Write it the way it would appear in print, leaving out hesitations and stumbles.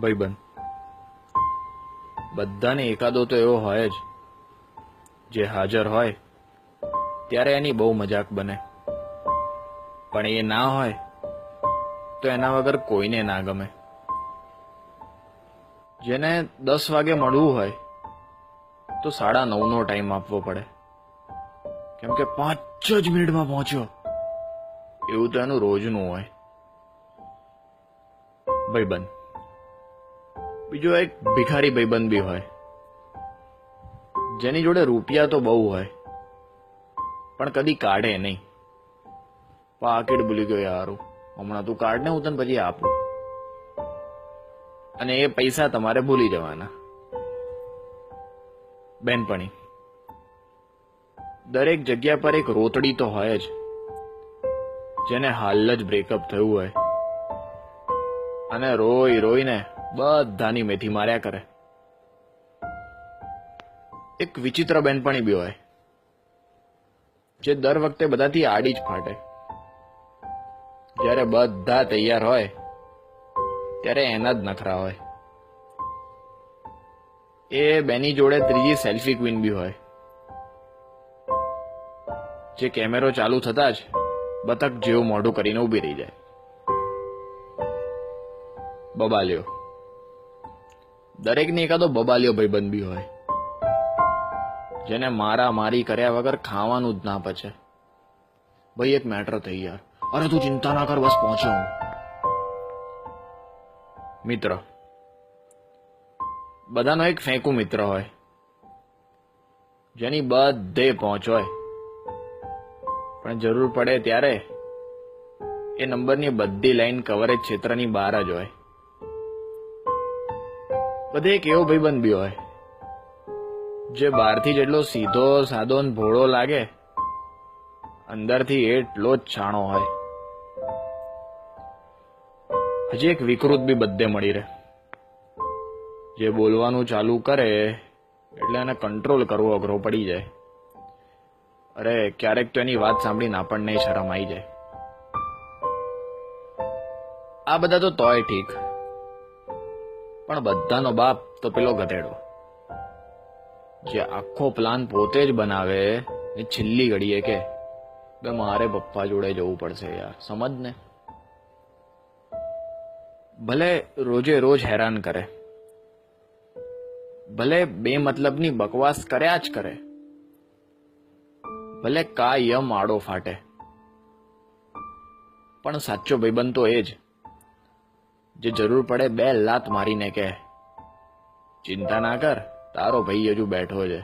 ભાઈબંધ બધાને એકાદો તો એવો હોય જ જે હાજર હોય ત્યારે એની બહુ મજાક બને, પણ એ ના હોય તો એના વગર કોઈને ના ગમે. જેને 10 વાગે મળવું હોય તો 9:30નો ટાઈમ આપવો પડે, કેમ કે 5 જ મિનિટમાં પહોંચ્યો, એવું તો એનું રોજનું હોય. ભાઈબંધ બીજો એક ભિખારી ભાઈબંધ બી હોય, જેની જોડે રૂપિયા તો બહુ હોય પણ કદી કાઢે નહીં. પાકીટ ભૂલી ગયો યારું, હમણાં તું કાઢ ને, હું તને પછી આપું. અને એ પૈસા તમારે ભૂલી જવાના. બેનપણી દરેક જગ્યા પર એક રોતડી તો હોય જ, જેને હાલ જ બ્રેકઅપ થયું હોય અને રોઈ રોઈને બધાની મેથી માર્યા કરે. એક વિચિત્ર બેનપણી બી હોય, જે દર વખતે બધાથી આડી જ ફાટે. જ્યારે બધા તૈયાર હોય ત્યારે એના જ નખરા હોય. એ બેની જોડે ત્રીજી સેલ્ફી ક્વીન બી હોય, જે કેમેરો ચાલુ થતા જ બતક જેવું મોઢું કરીને ઊભી રહી જાય. બબાલ્યો દરેકને એકાદો બબાલ્યો ભાઈબંધ બી હોય, જેને મારા મારી કર્યા વગર ખાવાનું જ ના પચે. ભાઈ એક મેટર થઈ યાર, અરે તું ચિંતા ના કર, બસ પહોંચ્યો હું. મિત્ર બધાનો એક ફેંકું મિત્ર હોય, જેની બધે પહોંચ હોય, પણ જરૂર પડે ત્યારે એ નંબરની બધી લાઈન કવરેજ ક્ષેત્રની બહાર જ હોય. બધે એક એવો ભાઈબંધ બી હોય, જે બહારથી જેટલો સીધો સાદો ને ભોળો લાગે, અંદરથી એટલો જ છાણો હોય. હજી એક વિકૃત બી બધે મળી રહે, જે બોલવાનું ચાલુ કરે એટલે એને કંટ્રોલ કરવો અઘરો પડી જાય. અરે ક્યારેક તો એની વાત સાંભળીને આપણને શરમ આવી જાય. આ બધા તો તોય ઠીક, પણ બધાનો બાપ તો પેલો ગધેડો, જે આખો પ્લાન પોતે જ બનાવે ને છેલ્લી ઘડીએ કે મારે પપ્પા જોડે જવું પડશે યાર, સમજ ને. ભલે રોજે રોજ હેરાન કરે, ભલે બે મતલબની બકવાસ કર્યા જ કરે, ભલે કાયમ આડો ફાટે, પણ સાચો ભાઈબંધ તો એ જ, જે જરૂર પડે 2 લાત મારીને કહે, ચિંતા ના કર, તારો ભાઈ હજુ બેઠો છે.